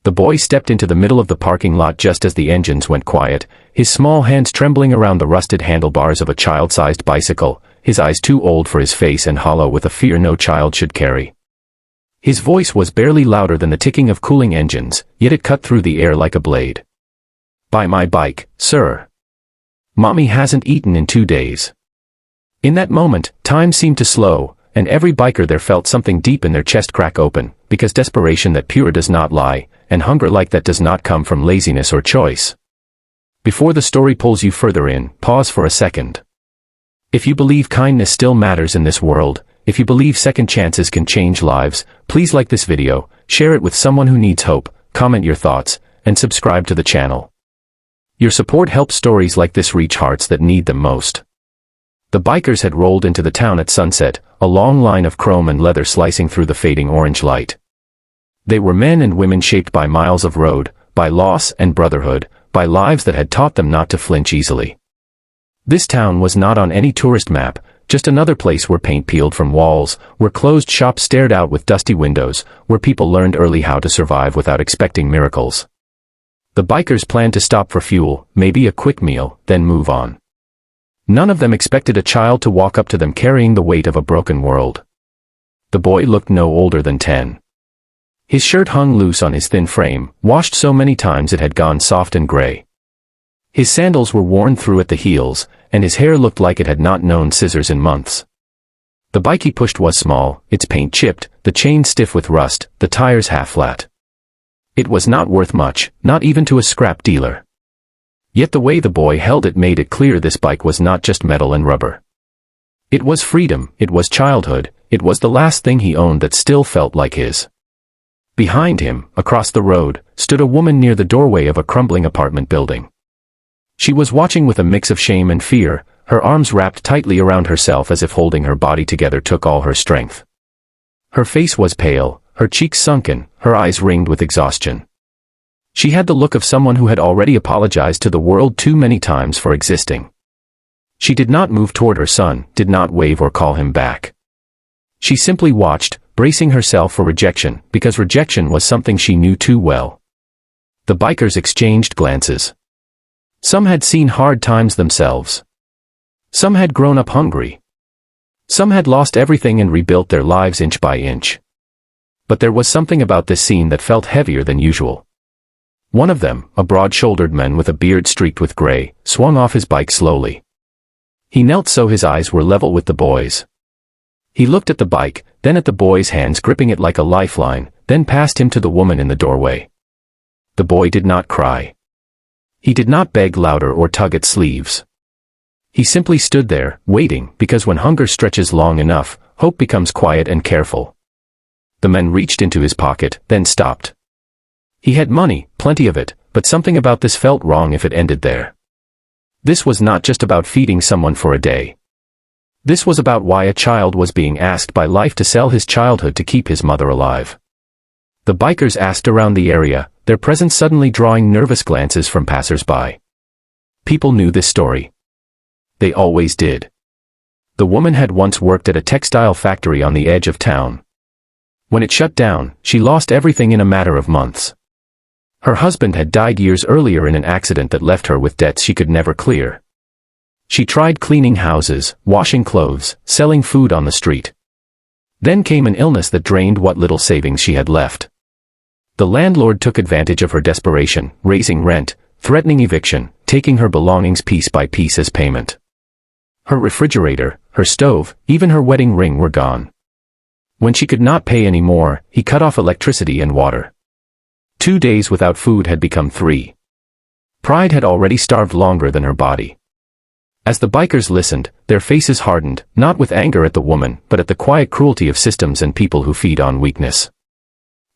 The boy stepped into the middle of the parking lot just as the engines went quiet, his small hands trembling around the rusted handlebars of a child-sized bicycle, his eyes too old for his face and hollow with a fear no child should carry. His voice was barely louder than the ticking of cooling engines, yet it cut through the air like a blade. "Buy my bike, sir. Mommy hasn't eaten in 2 days." In that moment, time seemed to slow, and every biker there felt something deep in their chest crack open, because desperation that pure does not lie, and hunger like that does not come from laziness or choice. Before the story pulls you further in, pause for a second. If you believe kindness still matters in this world, if you believe second chances can change lives, please like this video, share it with someone who needs hope, comment your thoughts, and subscribe to the channel. Your support helps stories like this reach hearts that need them most. The bikers had rolled into the town at sunset, a long line of chrome and leather slicing through the fading orange light. They were men and women shaped by miles of road, by loss and brotherhood, by lives that had taught them not to flinch easily. This town was not on any tourist map, just another place where paint peeled from walls, where closed shops stared out with dusty windows, where people learned early how to survive without expecting miracles. The bikers planned to stop for fuel, maybe a quick meal, then move on. None of them expected a child to walk up to them carrying the weight of a broken world. The boy looked no older than 10. His shirt hung loose on his thin frame, washed so many times it had gone soft and gray. His sandals were worn through at the heels, and his hair looked like it had not known scissors in months. The bike he pushed was small, its paint chipped, the chain stiff with rust, the tires half flat. It was not worth much, not even to a scrap dealer. Yet the way the boy held it made it clear this bike was not just metal and rubber. It was freedom, it was childhood, it was the last thing he owned that still felt like his. Behind him, across the road, stood a woman near the doorway of a crumbling apartment building. She was watching with a mix of shame and fear, her arms wrapped tightly around herself as if holding her body together took all her strength. Her face was pale, her cheeks sunken, her eyes ringed with exhaustion. She had the look of someone who had already apologized to the world too many times for existing. She did not move toward her son, did not wave or call him back. She simply watched, bracing herself for rejection, because rejection was something she knew too well. The bikers exchanged glances. Some had seen hard times themselves. Some had grown up hungry. Some had lost everything and rebuilt their lives inch by inch. But there was something about this scene that felt heavier than usual. One of them, a broad-shouldered man with a beard streaked with gray, swung off his bike slowly. He knelt so his eyes were level with the boy's. He looked at the bike, then at the boy's hands gripping it like a lifeline, then past him to the woman in the doorway. The boy did not cry. He did not beg louder or tug at sleeves. He simply stood there, waiting, because when hunger stretches long enough, hope becomes quiet and careful. The man reached into his pocket, then stopped. He had money, plenty of it, but something about this felt wrong if it ended there. This was not just about feeding someone for a day. This was about why a child was being asked by life to sell his childhood to keep his mother alive. The bikers asked around the area, their presence suddenly drawing nervous glances from passers-by. People knew this story. They always did. The woman had once worked at a textile factory on the edge of town. When it shut down, she lost everything in a matter of months. Her husband had died years earlier in an accident that left her with debts she could never clear. She tried cleaning houses, washing clothes, selling food on the street. Then came an illness that drained what little savings she had left. The landlord took advantage of her desperation, raising rent, threatening eviction, taking her belongings piece by piece as payment. Her refrigerator, her stove, even her wedding ring were gone. When she could not pay any more, he cut off electricity and water. 2 days without food had become 3. Pride had already starved longer than her body. As the bikers listened, their faces hardened, not with anger at the woman, but at the quiet cruelty of systems and people who feed on weakness.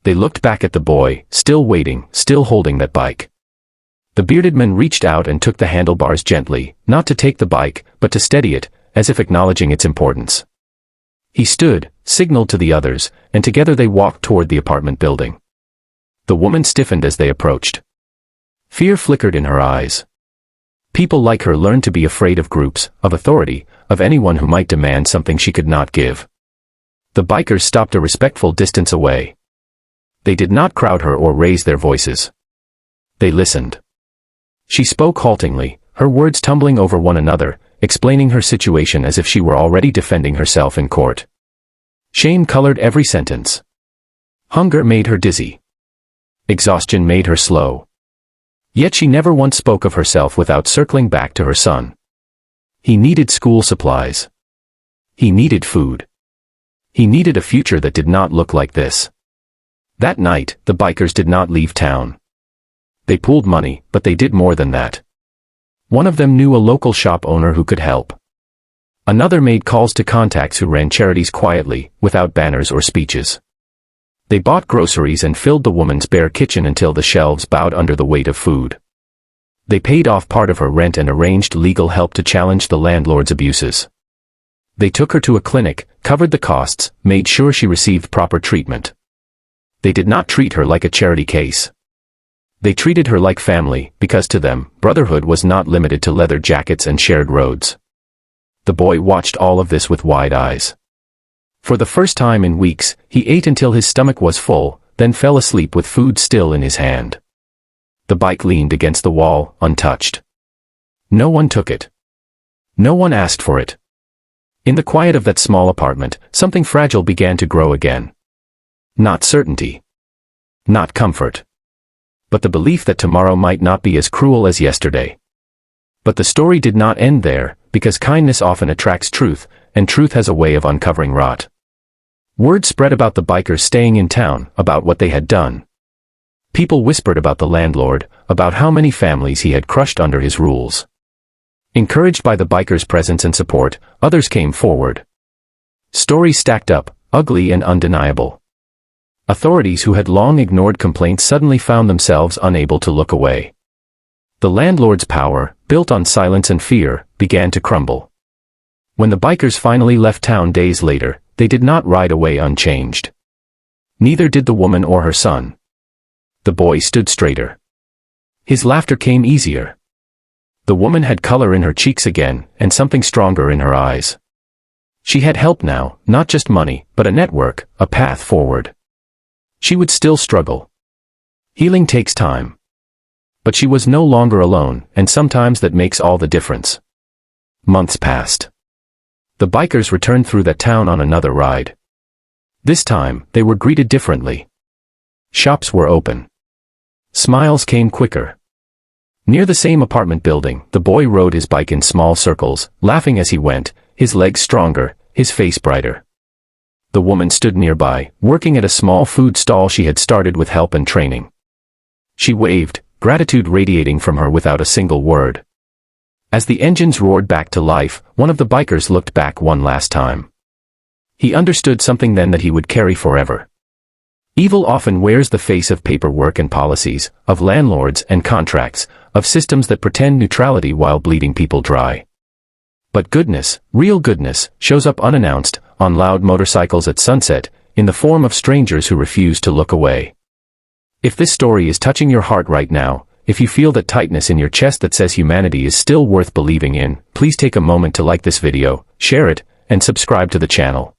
They looked back at the boy, still waiting, still holding that bike. The bearded man reached out and took the handlebars gently, not to take the bike, but to steady it, as if acknowledging its importance. He stood, signaled to the others, and together they walked toward the apartment building. The woman stiffened as they approached. Fear flickered in her eyes. People like her learned to be afraid of groups, of authority, of anyone who might demand something she could not give. The bikers stopped a respectful distance away. They did not crowd her or raise their voices. They listened. She spoke haltingly, her words tumbling over one another, explaining her situation as if she were already defending herself in court. Shame colored every sentence. Hunger made her dizzy. Exhaustion made her slow. Yet she never once spoke of herself without circling back to her son. He needed school supplies. He needed food. He needed a future that did not look like this. That night, the bikers did not leave town. They pooled money, but they did more than that. One of them knew a local shop owner who could help. Another made calls to contacts who ran charities quietly, without banners or speeches. They bought groceries and filled the woman's bare kitchen until the shelves bowed under the weight of food. They paid off part of her rent and arranged legal help to challenge the landlord's abuses. They took her to a clinic, covered the costs, made sure she received proper treatment. They did not treat her like a charity case. They treated her like family, because to them, brotherhood was not limited to leather jackets and shared roads. The boy watched all of this with wide eyes. For the first time in weeks, he ate until his stomach was full, then fell asleep with food still in his hand. The bike leaned against the wall, untouched. No one took it. No one asked for it. In the quiet of that small apartment, something fragile began to grow again. Not certainty. Not comfort. But the belief that tomorrow might not be as cruel as yesterday. But the story did not end there, because kindness often attracts truth, and truth has a way of uncovering rot. Word spread about the bikers staying in town, about what they had done. People whispered about the landlord, about how many families he had crushed under his rules. Encouraged by the bikers' presence and support, others came forward. Stories stacked up, ugly and undeniable. Authorities who had long ignored complaints suddenly found themselves unable to look away. The landlord's power, built on silence and fear, began to crumble. When the bikers finally left town days later, they did not ride away unchanged. Neither did the woman or her son. The boy stood straighter. His laughter came easier. The woman had color in her cheeks again, and something stronger in her eyes. She had help now, not just money, but a network, a path forward. She would still struggle. Healing takes time. But she was no longer alone, and sometimes that makes all the difference. Months passed. The bikers returned through that town on another ride. This time, they were greeted differently. Shops were open. Smiles came quicker. Near the same apartment building, the boy rode his bike in small circles, laughing as he went, his legs stronger, his face brighter. The woman stood nearby, working at a small food stall she had started with help and training. She waved, gratitude radiating from her without a single word. As the engines roared back to life, one of the bikers looked back one last time. He understood something then that he would carry forever. Evil often wears the face of paperwork and policies, of landlords and contracts, of systems that pretend neutrality while bleeding people dry. But goodness, real goodness, shows up unannounced, on loud motorcycles at sunset, in the form of strangers who refuse to look away. If this story is touching your heart right now, if you feel that tightness in your chest that says humanity is still worth believing in, please take a moment to like this video, share it, and subscribe to the channel.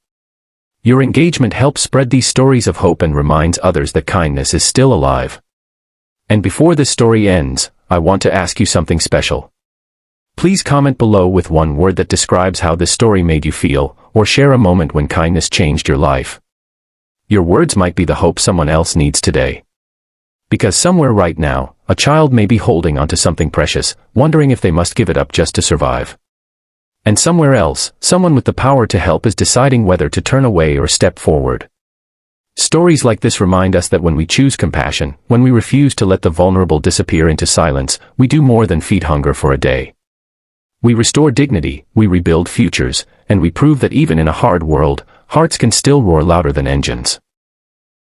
Your engagement helps spread these stories of hope and reminds others that kindness is still alive. And before this story ends, I want to ask you something special. Please comment below with one word that describes how this story made you feel, or share a moment when kindness changed your life. Your words might be the hope someone else needs today. Because somewhere right now, a child may be holding onto something precious, wondering if they must give it up just to survive. And somewhere else, someone with the power to help is deciding whether to turn away or step forward. Stories like this remind us that when we choose compassion, when we refuse to let the vulnerable disappear into silence, we do more than feed hunger for a day. We restore dignity, we rebuild futures, and we prove that even in a hard world, hearts can still roar louder than engines.